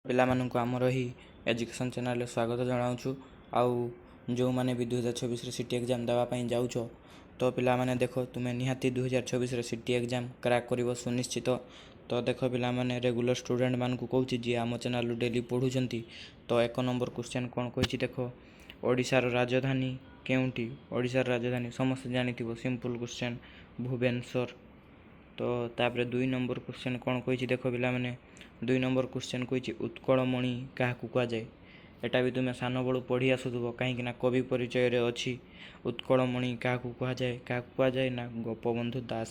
ପିଲାମାନଙ୍କୁ ଆମର ଏହି ଏଜୁକେସନ୍ ଚ୍ୟାନେଲରେ ସ୍ୱାଗତ ଜଣାଉଛୁ। ଆଉ ଯେଉଁମାନେ ବି 2026ରେ ସିଟି ଏକ୍ଜାମ୍ ଦେବା ପାଇଁ ଯାଉଛ, ତ ପିଲାମାନେ ଦେଖ, ତୁମେ ନିହାତି 2026ରେ ସିଟି ଏକ୍ଜାମ୍ କ୍ରାକ୍ କରିବ ସୁନିଶ୍ଚିତ। ତ ଦେଖ ପିଲାମାନେ, ରେଗୁଲାର ଷ୍ଟୁଡେଣ୍ଟମାନଙ୍କୁ କହୁଛି ଯିଏ ଆମ ଚ୍ୟାନେଲରୁ ଡେଲି ପଢ଼ୁଛନ୍ତି, ତ 1 ନମ୍ବର କ୍ୱେଶ୍ଚନ୍ କ'ଣ କହିଛି ଦେଖ। ଓଡ଼ିଶାର ରାଜଧାନୀ କେଉଁଠି? ଓଡ଼ିଶାର ରାଜଧାନୀ ସମସ୍ତେ ଜାଣିଥିବ, ସିମ୍ପଲ୍ କ୍ୱେଶ୍ଚନ୍, ଭୁବନେଶ୍ୱର। ତ ତାପରେ 2 ନମ୍ବର କ୍ୱେଶ୍ଚନ୍ କ'ଣ କହିଛି ଦେଖ ପିଲାମାନେ। 2 ନମ୍ବର କ୍ୱେଶ୍ଚନ୍ କହିଛି ଉତ୍କଳମଣି କାହାକୁ କୁହାଯାଏ? ଏଟା ବି ତୁମେ ସାନବେଳୁ ପଢ଼ି ଆସୁଥିବ, କାହିଁକିନା କବି ପରିଚୟରେ ଅଛି। ଉତ୍କଳମଣି କାହାକୁ କୁହାଯାଏ ନା ଗୋପବନ୍ଧୁ ଦାସ।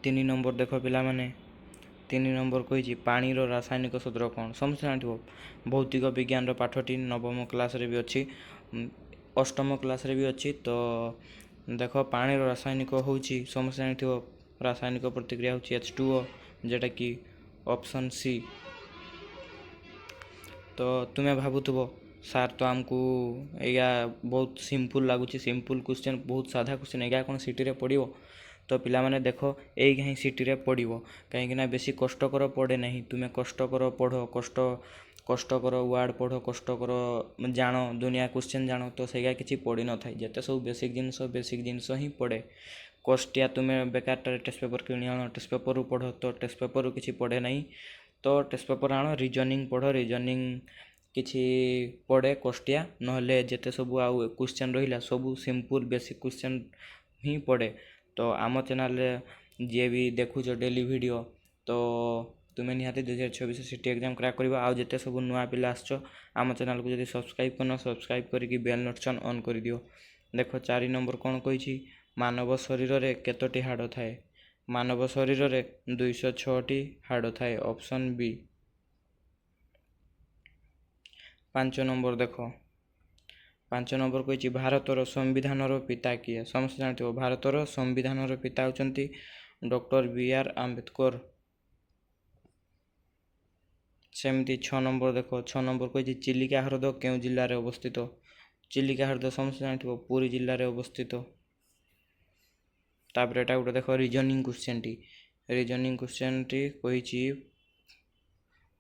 3 ନମ୍ବର ଦେଖ ପିଲାମାନେ, 3 ନମ୍ବର କହିଛି ପାଣିର ରାସାୟନିକ ସୂତ୍ର କ'ଣ? ସମସ୍ତେ ଜାଣିଥିବ, ଭୌତିକ ବିଜ୍ଞାନର ପାଠଟି ନବମ କ୍ଲାସ୍ରେ ବି ଅଛି, ଅଷ୍ଟମ କ୍ଲାସ୍ରେ ବି ଅଛି। ତ ଦେଖ, ପାଣିର ରାସାୟନିକ ହେଉଛି, ସମସ୍ତେ ଜାଣିଥିବ, ରାସାୟନିକ ପ୍ରତିକ୍ରିୟା ହେଉଛି H2O, ଯେଉଁଟାକି ଅପସନ୍ ସି। ତ ତୁମେ ଭାବୁଥିବ ସାର୍ ତ ଆମକୁ ଏଇଆ ବହୁତ ସିମ୍ପଲ୍ ଲାଗୁଛି, ସିମ୍ପଲ୍ କ୍ୱେଶ୍ଚନ୍, ବହୁତ ସାଧା କ୍ୱେଶ୍ଚନ୍, ଏଇଆ କ'ଣ ସିଟିରେ ପଡ଼ିବ? ତ ପିଲାମାନେ ଦେଖ, ଏଇକା ହିଁ ସିଟିରେ ପଡ଼ିବ, କାହିଁକିନା ବେଶୀ କଷ୍ଟକର ପଡ଼େ ନାହିଁ। ତୁମେ କଷ୍ଟକର ପଢ଼, କଷ୍ଟକର ୱାର୍ଡ଼ ପଢ଼, କଷ୍ଟକର ଜାଣ, ଦୁନିଆ କ୍ୱେଶ୍ଚନ୍ ଜାଣ, ତ ସେଇଆ କିଛି ପଡ଼ିନଥାଏ। ଯେତେ ସବୁ ବେସିକ୍ ଜିନିଷ ହିଁ ପଡ଼େ। କଷ୍ଟିଆ ତୁମେ ବେକାରଟାରେ ଟେଷ୍ଟ ପେପର୍ କିଣି ଆଣ, ଟେଷ୍ଟ ପେପରରୁ ପଢ଼, ତ ଟେଷ୍ଟ ପେପରରୁ କିଛି ପଡ଼େ ନାହିଁ। ତ ଟେଷ୍ଟ ପେପର୍ ଆଣ, ରିଜନିଂ ପଢ଼, ରିଜନିଂ କିଛି ପଡ଼େ କଷ୍ଟିଆ, ନହେଲେ ଯେତେ ସବୁ ଆଉ କ୍ୱେଶ୍ଚନ୍ ରହିଲା ସବୁ ସିମ୍ପଲ୍ ବେସିକ୍ କ୍ୱେଶ୍ଚନ୍ ହିଁ ପଡ଼େ। ତ ଆମ ଚ୍ୟାନେଲରେ ଯିଏ ବି ଦେଖୁଛ ଡେଲି ଭିଡ଼ିଓ, ତ ତୁମେ ନିହାତି 2026 ସିଟି ଏକ୍ଜାମ୍ କ୍ରାକ୍ କରିବ। ଆଉ ଯେତେ ସବୁ ନୂଆ ପିଲା ଆସିଛ, ଆମ ଚ୍ୟାନେଲକୁ ଯଦି ସବସ୍କ୍ରାଇବ୍ କରିନ, ସବସ୍କ୍ରାଇବ୍ କରିକି ବେଲ୍ ନୋଟିଫିକେସନ୍ ଅନ୍ କରିଦିଅ। ଦେଖ 4 ନମ୍ବର କ'ଣ କହିଛି, ମାନବ ଶରୀରରେ କେତୋଟି ହାଡ଼ ଥାଏ? ମାନବ ଶରୀରରେ 206ଟି ହାଡ଼ ଥାଏ, ଅପସନ୍ ବି। 5 ନମ୍ବର ଦେଖ, 5 ନମ୍ବର କହିଛି ଭାରତର ସମ୍ବିଧାନର ପିତା କିଏ? ସମସ୍ତେ ଜାଣିଥିବ, ଭାରତର ସମ୍ବିଧାନର ପିତା ହେଉଛନ୍ତି ଡକ୍ଟର B.R. ଆମ୍ବେଦକର। ସେମିତି 6 ନମ୍ବର ଦେଖ, 6 ନମ୍ବର କହିଛି ଚିଲିକା ହ୍ରଦ କେଉଁ ଜିଲ୍ଲାରେ ଅବସ୍ଥିତ? ଚିଲିକା ହ୍ରଦ ସମସ୍ତେ ଜାଣିଥିବ, ପୁରୀ ଜିଲ୍ଲାରେ ଅବସ୍ଥିତ। ତାପରେ ଏଟା ଗୋଟେ ଦେଖ ରିଜନିଂ କ୍ୱେଶ୍ଚନ୍ଟି କହିଛି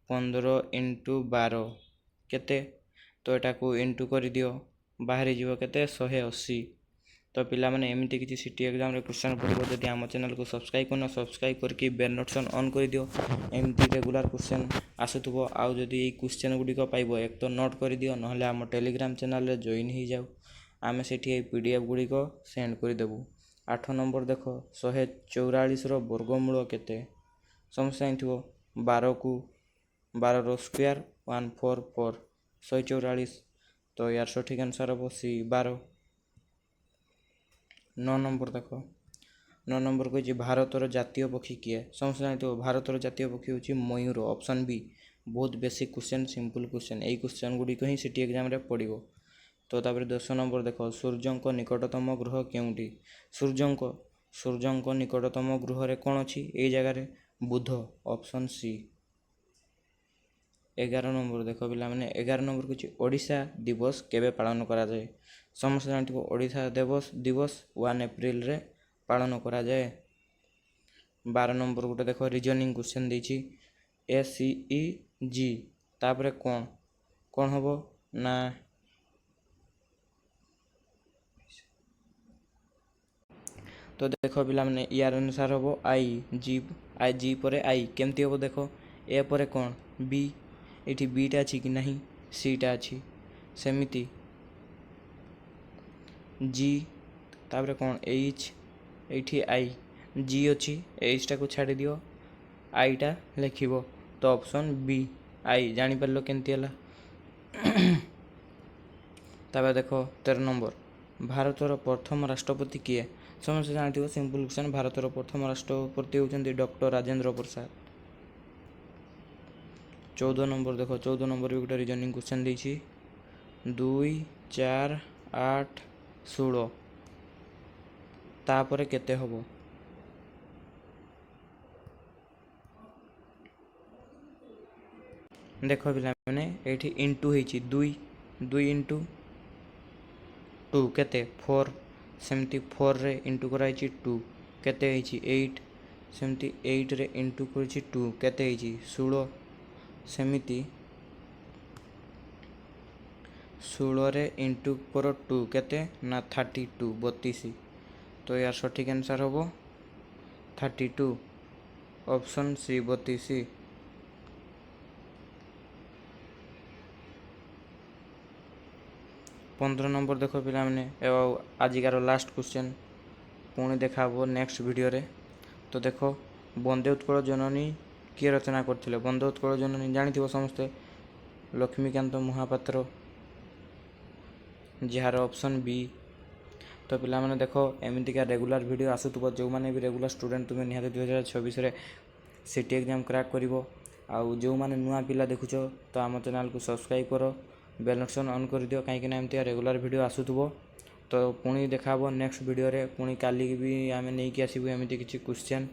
15 × 12 କେତେ? ତ ଏଟାକୁ ଇଣ୍ଟୁ କରିଦିଅ, ବାହାରିଯିବ କେତେ? 180। ତ ପିଲାମାନେ ଏମିତି କିଛି ସିଟି ଏକ୍ଜାମ୍ରେ କ୍ୱେଶ୍ଚନ୍ ପଡ଼ିବ, ଯଦି ଆମ ଚ୍ୟାନେଲକୁ ସବସ୍କ୍ରାଇବ୍ କରିନ, ସବସ୍କ୍ରାଇବ୍ କରିକି ବେଲ୍ ନୋଟିଫିକେସନ୍ ଅନ୍ କରିଦିଅ। ଏମିତି ରେଗୁଲାର କ୍ୱେଶ୍ଚନ୍ ଆସୁଥିବ। ଆଉ ଯଦି ଏଇ କ୍ୱେଶ୍ଚନ୍ ଗୁଡ଼ିକ ପାଇବ, ଏକ ତ ନୋଟ୍ କରିଦିଅ, ନହେଲେ ଆମ ଟେଲିଗ୍ରାମ ଚ୍ୟାନେଲରେ ଜଏନ୍ ହେଇଯାଉ, ଆମେ ସେଠି ଏଇ PDF ଗୁଡ଼ିକ ସେଣ୍ଡ କରିଦେବୁ। 8 ନମ୍ବର ଦେଖ, 144ର ବର୍ଗମୂଳ କେତେ? ସମସ୍ତେ ଜାଣିଥିବ, 12ର ସ୍କୋୟାର 144, 144। ତ ୟାର ସଠିକ୍ ଆନ୍ସର୍ ହେବ C, 12। 9 ନମ୍ବର ଦେଖ, 9 ନମ୍ବର କହିଛି ଭାରତର ଜାତୀୟ ପକ୍ଷୀ କିଏ? ସମସ୍ତେ ଜାଣିଥିବ, ଭାରତର ଜାତୀୟ ପକ୍ଷୀ ହେଉଛି ମୟୂର, ଅପସନ୍ ବି। ବହୁତ ବେସିକ୍ କ୍ୱେଶ୍ଚନ୍, ସିମ୍ପଲ୍ କ୍ୱେଶ୍ଚନ୍, ଏଇ କ୍ୱେଶ୍ଚନ୍ ଗୁଡ଼ିକ ହିଁ ସିଟି ଏକ୍ଜାମ୍ରେ ପଡ଼ିବ। ତ ତାପରେ 10 ନମ୍ବର ଦେଖ, ସୂର୍ଯ୍ୟଙ୍କ ନିକଟତମ ଗ୍ରହ କେଉଁଠି? ସୂର୍ଯ୍ୟଙ୍କ ନିକଟତମ ଗ୍ରହରେ କ'ଣ ଅଛି? ଏଇ ଜାଗାରେ ବୁଧ, ଅପସନ୍ ସି। 11 ନମ୍ବର ଦେଖ ପିଲାମାନେ, 11 ନମ୍ବର କିଛି ଓଡ଼ିଶା ଦିବସ କେବେ ପାଳନ କରାଯାଏ? ସମସ୍ତେ ଜାଣିଥିବ, ଓଡ଼ିଶା ଦିବସ 1 ଏପ୍ରିଲରେ ପାଳନ କରାଯାଏ। 12 ନମ୍ବର ଗୋଟେ ଦେଖ ରିଜନିଂ କ୍ୱେଶ୍ଚନ୍ ଦେଇଛି, ACEG ତାପରେ କ'ଣ ହେବ ନା, ତ ଦେଖ ପିଲାମାନେ ୟାର ଆନ୍ସର୍ ହେବ I, G ପରେ I କେମିତି ହେବ ଦେଖ, A ପରେ କ'ଣ? B, ଏଇଠି Bଟା ଅଛି କି ନାହିଁ? Cଟା ଅଛି। ସେମିତି G, ତାପରେ କ'ଣ? H, ଏଇଠି I, G ଅଛି, Hଟାକୁ ଛାଡ଼ିଦିଅ, Iଟା ଲେଖିବ। ତ ଅପସନ୍ B, I। ଜାଣିପାରିଲ କେମିତି ହେଲା? ତାପରେ ଦେଖ 13 ନମ୍ବର, ଭାରତର ପ୍ରଥମ ରାଷ୍ଟ୍ରପତି କିଏ? ସମସ୍ତେ ଜାଣିଥିବ, ସିମ୍ପଲ୍ କ୍ୱେଶ୍ଚନ୍, ଭାରତର ପ୍ରଥମ ରାଷ୍ଟ୍ରପତି ହେଉଛନ୍ତି ଡକ୍ଟର ରାଜେନ୍ଦ୍ର ପ୍ରସାଦ। 14 ନମ୍ବର ଦେଖ, 14 ନମ୍ବର ବି ଗୋଟେ ରିଜନିଂ କ୍ୱେଶ୍ଚନ୍ ଦେଇଛି, 2, 4, 8, 16 ତାପରେ କେତେ ହେବ? ଦେଖ ପିଲାମାନେ, ଏଇଠି ଇଣ୍ଟୁ ହେଇଛି 2 × 2 କେତେ? 4। ସେମିତି 4ରେ ଇଣ୍ଟୁ କରାହେଇଛି 2, କେତେ ହେଇଛି? 8। ସେମିତି 8ରେ ଇଣ୍ଟୁ କରିଛି 2 କେତେ ହେଇଛି 16। ସେମିତି 16ରେ ଇଣ୍ଟୁ କର 2 କେତେ ନା 32 32। ତ ୟାର ସଠିକ୍ ଆନ୍ସର୍ ହେବ 32 ଅପସନ୍ ସି 32। 15 ନମ୍ବର ଦେଖ ପିଲାମାନେ ଏବଂ ଆଜିକାର ଲାଷ୍ଟ କ୍ୱେଶ୍ଚନ୍ ପୁଣି ଦେଖା ହେବ ନେକ୍ସଟ ଭିଡ଼ିଓରେ। ତ ଦେଖ ବନ୍ଦେ ଉତ୍କଳ ଜନନୀ କିଏ ରଚନା କରିଥିଲେ? ବନ୍ଦେ ଉତ୍କଳ ଜନନୀ ଜାଣିଥିବ ସମସ୍ତେ ଲକ୍ଷ୍ମୀକାନ୍ତ ମହାପାତ୍ର, ଯାହାର ଅପସନ୍ ବି। ତ ପିଲାମାନେ ଦେଖ ଏମିତିକା ରେଗୁଲାର ଭିଡ଼ିଓ ଆସୁଥିବ। ଯେଉଁମାନେ ବି ରେଗୁଲାର ଷ୍ଟୁଡ଼େଣ୍ଟ ତୁମେ ନିହାତି 2026ରେ ସିଟି ଏକ୍ଜାମ୍ କ୍ରାକ୍ କରିବ। ଆଉ ଯେଉଁମାନେ ନୂଆ ପିଲା ଦେଖୁଛ ତ ଆମ ଚ୍ୟାନେଲକୁ ସବସ୍କ୍ରାଇବ୍ କର, ବେଲ୍ ନୋଟିଫିକେସନ୍ ଅନ୍ କରିଦିଅ, କାହିଁକିନା ଏମିତିକା ରେଗୁଲାର ଭିଡ଼ିଓ ଆସୁଥିବ। ତ ପୁଣି ଦେଖା ହେବ ନେକ୍ସଟ ଭିଡ଼ିଓରେ। ପୁଣି କାଲି ବି ଆମେ ନେଇକି ଆସିବୁ ଏମିତି କିଛି କ୍ୱେଶ୍ଚନ୍।